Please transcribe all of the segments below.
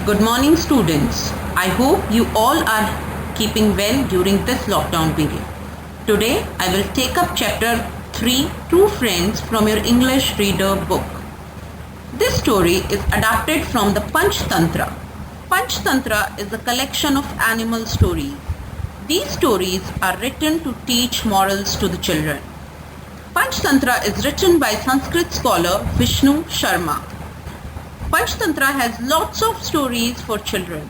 Good morning, students. I hope you all are keeping well during this lockdown period. Today, I will take up chapter 3, True Friends, from your English reader book. This story is adapted from the Panchtantra. Panchtantra is a collection of animal stories. These stories are written to teach morals to the children. Panchtantra is written by Sanskrit scholar Vishnu Sharma. Panchtantra has lots of stories for children.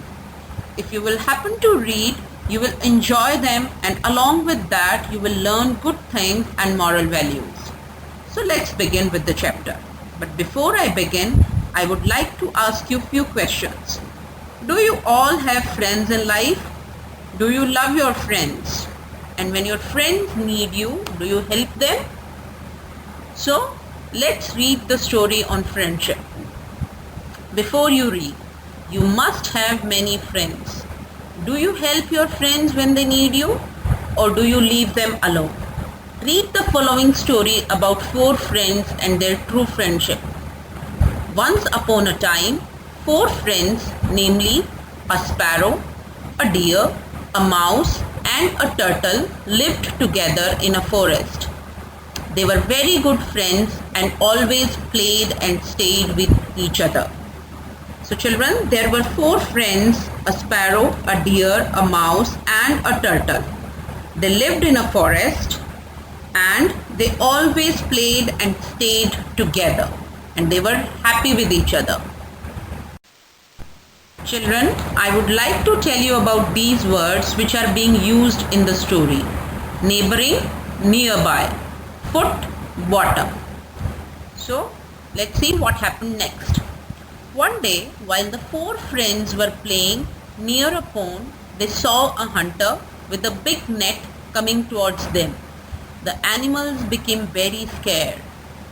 If you will happen to read, you will enjoy them, and along with that you will learn good things and moral values. So let's begin with the chapter. But before I begin, I would like to ask you few questions. Do you all have friends in life? Do you love your friends? And when your friends need you, do you help them? So let's read the story on friendship. Before you read, you must have many friends. Do you help your friends when they need you, or do you leave them alone? Read the following story about 4 friends and their true friendship. Once upon a time, 4 friends, namely a sparrow, a deer, a mouse and a turtle, lived together in a forest. They were very good friends and always played and stayed with each other. So children, there were 4 friends, a sparrow, a deer, a mouse and a turtle. They lived in a forest and they always played and stayed together, and they were happy with each other. Children, I would like to tell you about these words which are being used in the story. Neighboring, nearby, foot, bottom. So let's see what happened next. One day, while the 4 friends were playing near a pond, they saw a hunter with a big net coming towards them. The animals became very scared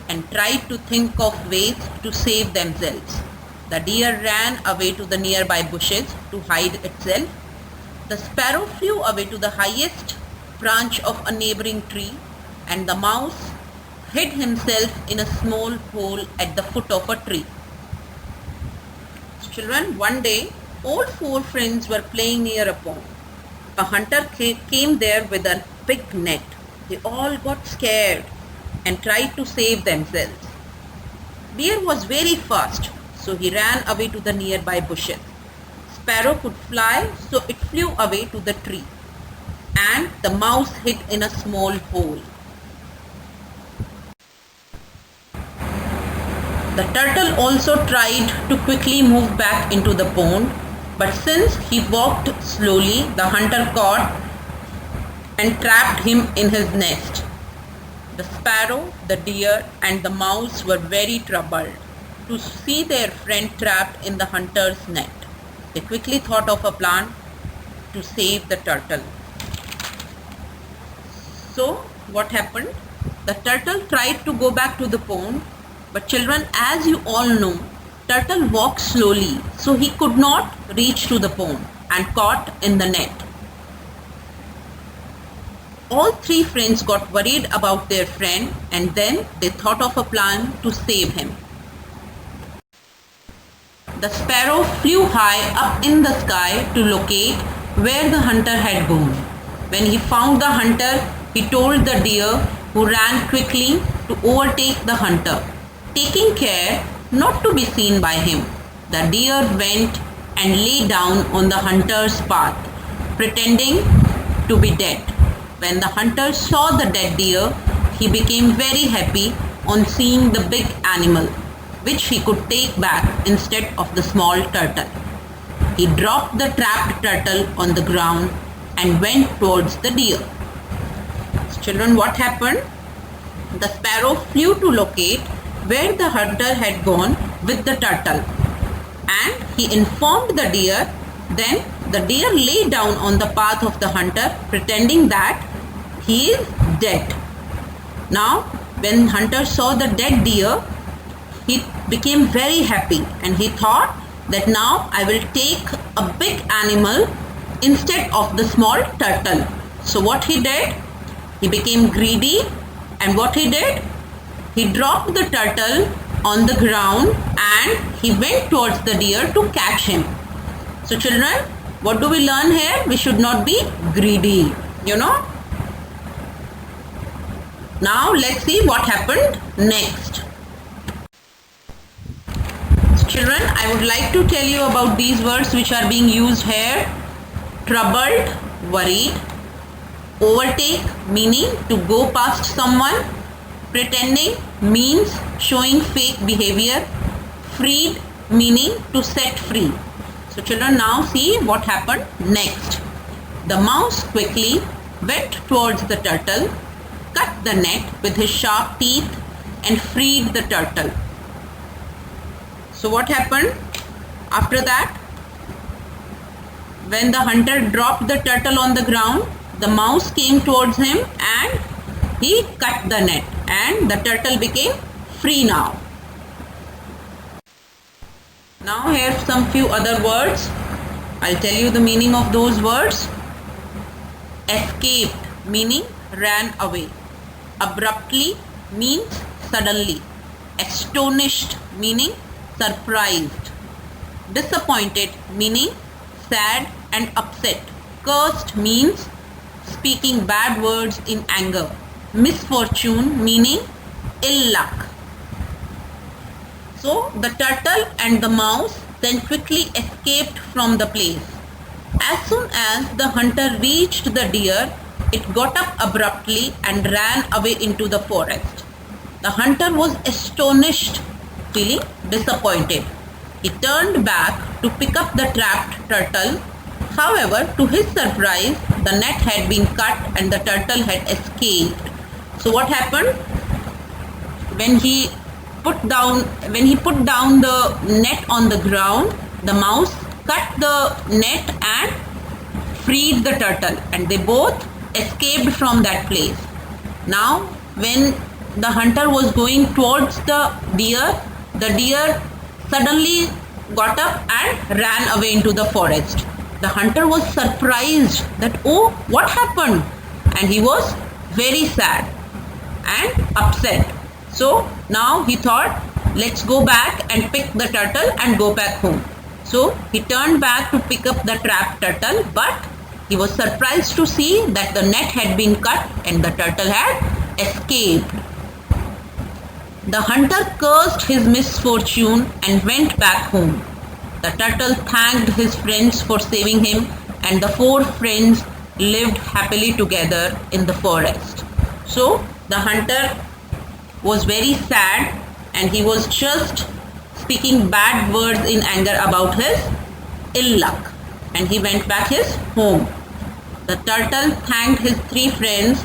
and tried to think of ways to save themselves. The deer ran away to the nearby bushes to hide itself. The sparrow flew away to the highest branch of a neighboring tree, and the mouse hid himself in a small hole at the foot of a tree. Children, one day, all 4 friends were playing near a pond. A hunter came there with a big net. They all got scared and tried to save themselves. Deer was very fast, so he ran away to the nearby bushes. Sparrow could fly, so it flew away to the tree. And the mouse hid in a small hole. The turtle also tried to quickly move back into the pond, but since he walked slowly, the hunter caught and trapped him in his nest. The sparrow, the deer and the mouse were very troubled to see their friend trapped in the hunter's net. They quickly thought of a plan to save the turtle. So what happened? The turtle tried to go back to the pond. But children, as you all know, turtle walks slowly, so he could not reach to the pond and caught in the net. All 3 friends got worried about their friend, and then they thought of a plan to save him. The sparrow flew high up in the sky to locate where the hunter had gone. When he found the hunter, he told the deer, who ran quickly to overtake the hunter, taking care not to be seen by him. The deer went and lay down on the hunter's path, pretending to be dead. When the hunter saw the dead deer, he became very happy on seeing the big animal, which he could take back instead of the small turtle. He dropped the trapped turtle on the ground and went towards the deer. So children, what happened? The sparrow flew to locate where the hunter had gone with the turtle, and he informed the deer. Then the deer lay down on the path of the hunter, pretending that he is dead. Now when hunter saw the dead deer, he became very happy and he thought that now I will take a big animal instead of the small turtle. So what he did? He became greedy, and what he did? He dropped the turtle on the ground and he went towards the deer to catch him. So children, what do we learn here? We should not be greedy, you know. Now let's see what happened next. Children, I would like to tell you about these words which are being used here. Troubled, worried. Overtake, meaning to go past someone. Pretending means showing fake behavior. Freed, meaning to set free. So children, now see what happened next. The mouse quickly went towards the turtle, cut the net with his sharp teeth and freed the turtle. So what happened after that? When the hunter dropped the turtle on the ground, the mouse came towards him and he cut the net and the turtle became free now. Now here are some few other words. I'll tell you the meaning of those words. Escaped, meaning ran away. Abruptly means suddenly. Astonished, meaning surprised. Disappointed, meaning sad and upset. Cursed means speaking bad words in anger. Misfortune, meaning ill luck. So the turtle and the mouse then quickly escaped from the place. As soon as the hunter reached the deer, it got up abruptly and ran away into the forest. The hunter was astonished, feeling disappointed. He turned back to pick up the trapped turtle. However, to his surprise, the net had been cut and the turtle had escaped. So what happened? When he put down the net on the ground, the mouse cut the net and freed the turtle, and they both escaped from that place. Now when the hunter was going towards the deer suddenly got up and ran away into the forest. The hunter was surprised that, oh, what happened? And he was very sad and upset. So now he thought, let's go back and pick the turtle and go back home. So he turned back to pick up the trapped turtle, but he was surprised to see that the net had been cut and the turtle had escaped. The hunter cursed his misfortune and went back home. The turtle thanked his friends for saving him, and the 4 friends lived happily together in the forest. So the hunter was very sad and he was just speaking bad words in anger about his ill luck, and he went back his home. The turtle thanked his 3 friends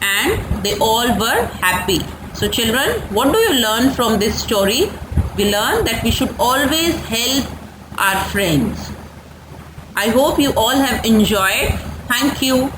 and they all were happy. So children, what do you learn from this story? We learn that we should always help our friends. I hope you all have enjoyed. Thank you.